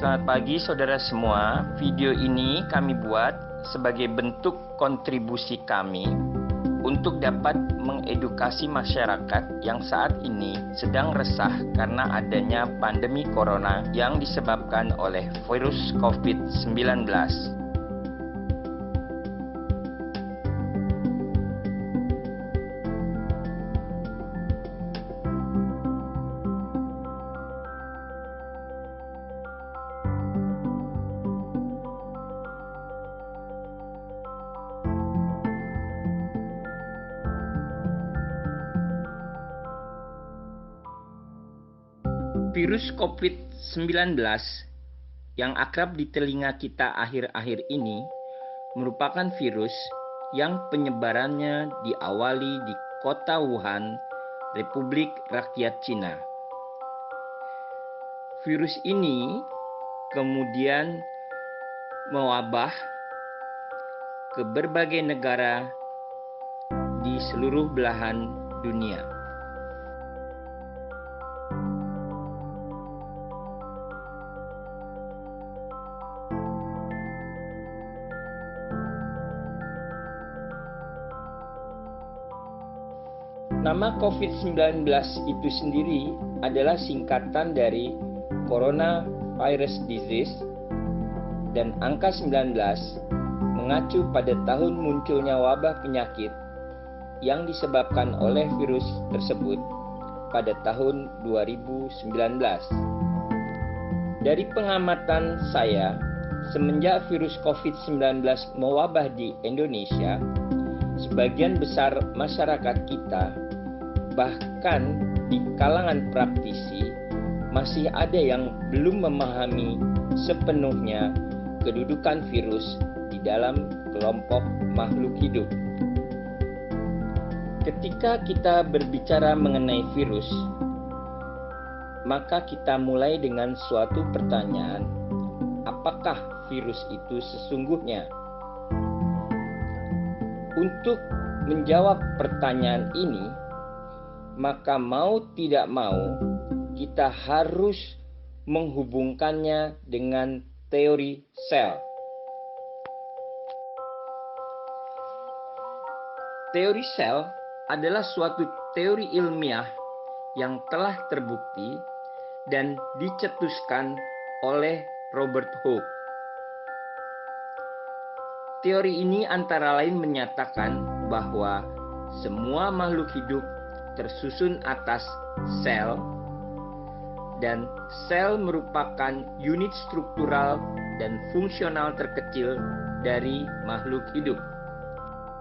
Selamat pagi saudara semua. Video ini kami buat sebagai bentuk kontribusi kami untuk dapat mengedukasi masyarakat yang saat ini sedang resah karena adanya pandemi corona yang disebabkan oleh virus COVID-19. Virus COVID-19 yang akrab di telinga kita akhir-akhir ini merupakan virus yang penyebarannya diawali di kota Wuhan, Republik Rakyat Cina. Virus ini kemudian mewabah ke berbagai negara di seluruh belahan dunia. Nama COVID-19 itu sendiri adalah singkatan dari Coronavirus Disease dan angka 19 mengacu pada tahun munculnya wabah penyakit yang disebabkan oleh virus tersebut pada tahun 2019. Dari pengamatan saya, semenjak virus COVID-19 mewabah di Indonesia, sebagian besar masyarakat kita, bahkan di kalangan praktisi, masih ada yang belum memahami sepenuhnya kedudukan virus di dalam kelompok makhluk hidup. Ketika kita berbicara mengenai virus, maka kita mulai dengan suatu pertanyaan, apakah virus itu sesungguhnya? Untuk menjawab pertanyaan ini, maka mau tidak mau kita harus menghubungkannya dengan teori sel. Teori sel adalah suatu teori ilmiah yang telah terbukti dan dicetuskan oleh Robert Hooke. Teori ini antara lain menyatakan bahwa semua makhluk hidup tersusun atas sel, dan sel merupakan unit struktural dan fungsional terkecil dari makhluk hidup.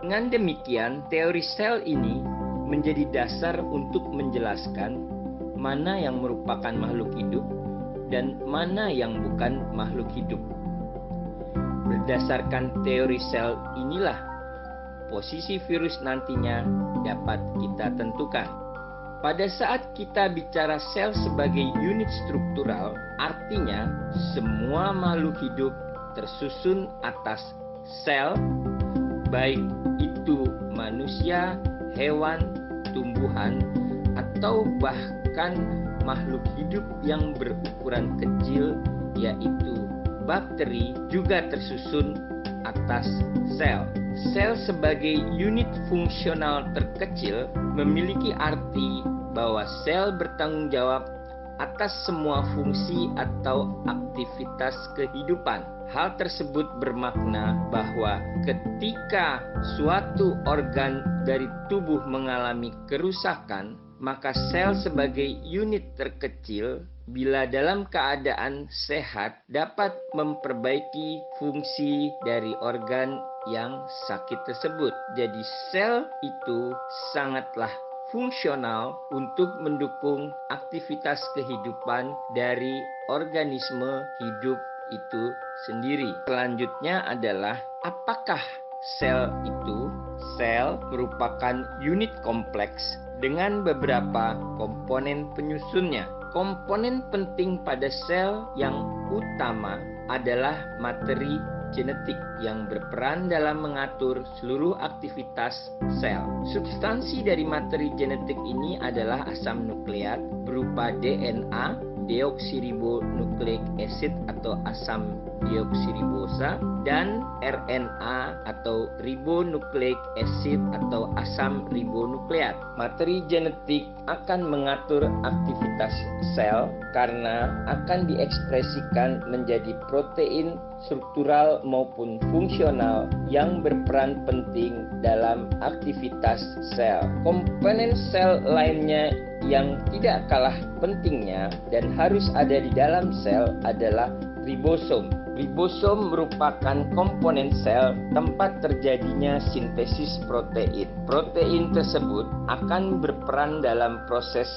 Dengan demikian, teori sel ini menjadi dasar untuk menjelaskan mana yang merupakan makhluk hidup dan mana yang bukan makhluk hidup. Berdasarkan teori sel inilah posisi virus nantinya dapat kita tentukan. Pada saat kita bicara sel sebagai unit struktural, artinya semua makhluk hidup tersusun atas sel, baik itu manusia, hewan, tumbuhan, atau bahkan makhluk hidup yang berukuran kecil, yaitu bakteri, juga tersusun atas sel. Sel sebagai unit fungsional terkecil memiliki arti bahwa sel bertanggung jawab atas semua fungsi atau aktivitas kehidupan. Hal tersebut bermakna bahwa ketika suatu organ dari tubuh mengalami kerusakan, maka sel sebagai unit terkecil bila dalam keadaan sehat dapat memperbaiki fungsi dari organ yang sakit tersebut. Jadi sel itu sangatlah fungsional untuk mendukung aktivitas kehidupan dari organisme hidup itu sendiri. Selanjutnya adalah apakah sel itu? Sel merupakan unit kompleks dengan beberapa komponen penyusunnya. Komponen penting pada sel yang utama adalah materi genetik yang berperan dalam mengatur seluruh aktivitas sel. Substansi dari materi genetik ini adalah asam nukleat berupa DNA deoksiribonukleik acid atau asam deoksiribosa, dan RNA atau ribonukleik acid atau asam ribonukleat. Materi genetik akan mengatur aktivitas sel karena akan diekspresikan menjadi protein struktural maupun fungsional yang berperan penting dalam aktivitas sel. Komponen sel lainnya yang tidak kalah pentingnya dan harus ada di dalam sel adalah ribosom. Ribosom merupakan komponen sel tempat terjadinya sintesis protein. Protein tersebut akan berperan dalam proses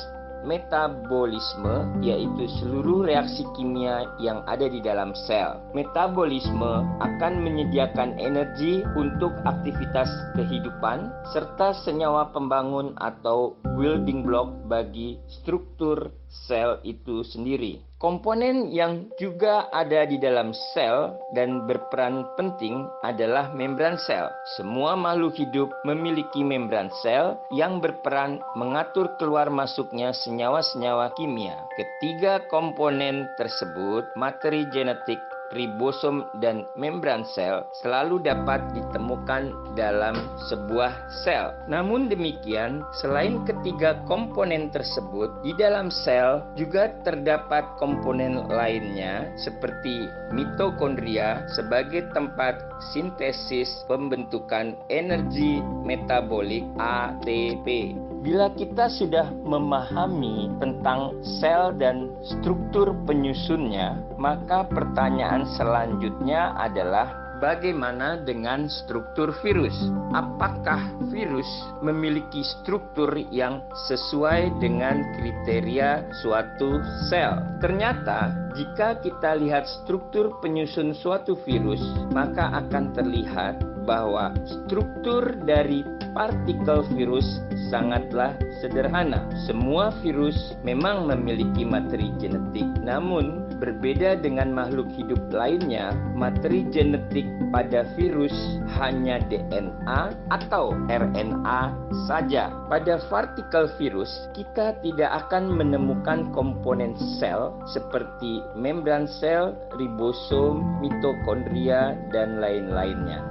metabolisme, yaitu seluruh reaksi kimia yang ada di dalam sel. Metabolisme akan menyediakan energi untuk aktivitas kehidupan serta senyawa pembangun atau building block bagi struktur sel itu sendiri. Komponen yang juga ada di dalam sel dan berperan penting adalah membran sel. Semua makhluk hidup memiliki membran sel yang berperan mengatur keluar masuknya senyawa-senyawa kimia. Ketiga komponen tersebut, materi genetik, ribosom, dan membran sel, selalu dapat ditemukan dalam sebuah sel. Namun demikian, selain ketiga komponen tersebut, di dalam sel juga terdapat komponen lainnya seperti mitokondria sebagai tempat sintesis pembentukan energi metabolik ATP. Bila kita sudah memahami tentang sel dan struktur penyusunnya, maka pertanyaan selanjutnya adalah bagaimana dengan struktur virus? Apakah virus memiliki struktur yang sesuai dengan kriteria suatu sel? Ternyata, jika kita lihat struktur penyusun suatu virus, maka akan terlihat bahwa struktur dari partikel virus sangatlah sederhana. Semua virus memang memiliki materi genetik, namun berbeda dengan makhluk hidup lainnya, materi genetik pada virus hanya DNA atau RNA saja. Pada partikel virus, kita tidak akan menemukan komponen sel seperti membran sel, ribosom, mitokondria, dan lain-lainnya.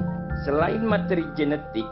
Selain materi genetik,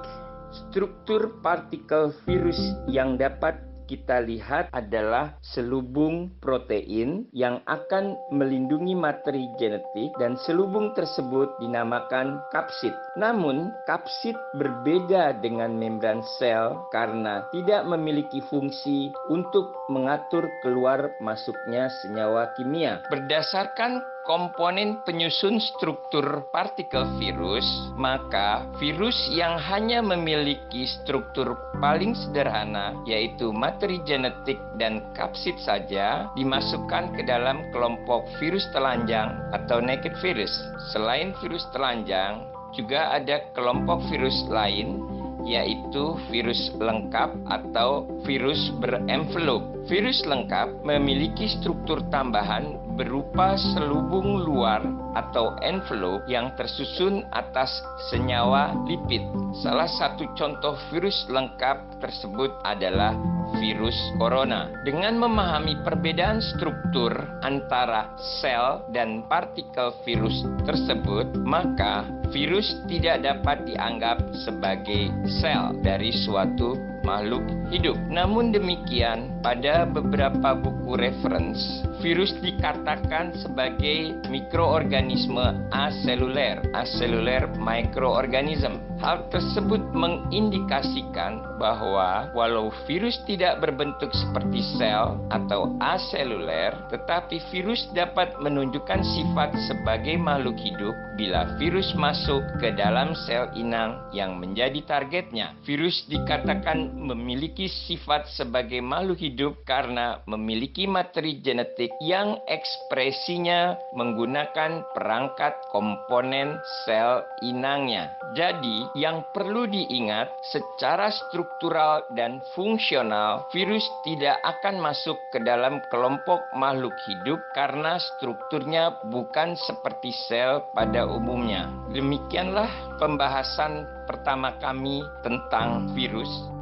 struktur partikel virus yang dapat kita lihat adalah selubung protein yang akan melindungi materi genetik, dan selubung tersebut dinamakan kapsid. Namun, kapsid berbeda dengan membran sel karena tidak memiliki fungsi untuk mengatur keluar masuknya senyawa kimia. Berdasarkan komponen penyusun struktur partikel virus, maka virus yang hanya memiliki struktur paling sederhana, yaitu materi genetik dan kapsid saja, dimasukkan ke dalam kelompok virus telanjang atau naked virus. Selain virus telanjang, juga ada kelompok virus lain, yaitu virus lengkap atau virus berenvelop. Virus lengkap memiliki struktur tambahan berupa selubung luar atau envelop yang tersusun atas senyawa lipid. Salah satu contoh virus lengkap tersebut adalah virus corona. Dengan memahami perbedaan struktur antara sel dan partikel virus tersebut, maka virus tidak dapat dianggap sebagai sel dari suatu makhluk hidup. Namun demikian, pada beberapa buku reference, virus dikatakan sebagai mikroorganisme aseluler, acellular microorganism. Hal tersebut mengindikasikan bahwa walau virus tidak berbentuk seperti sel atau aseluler, tetapi virus dapat menunjukkan sifat sebagai makhluk hidup bila virus masuk ke dalam sel inang yang menjadi targetnya. Virus dikatakan memiliki sifat sebagai makhluk hidup karena memiliki materi genetik yang ekspresinya menggunakan perangkat komponen sel inangnya. Jadi, yang perlu diingat, secara struktural dan fungsional, virus tidak akan masuk ke dalam kelompok makhluk hidup karena strukturnya bukan seperti sel pada umumnya. Demikianlah pembahasan pertama kami tentang virus.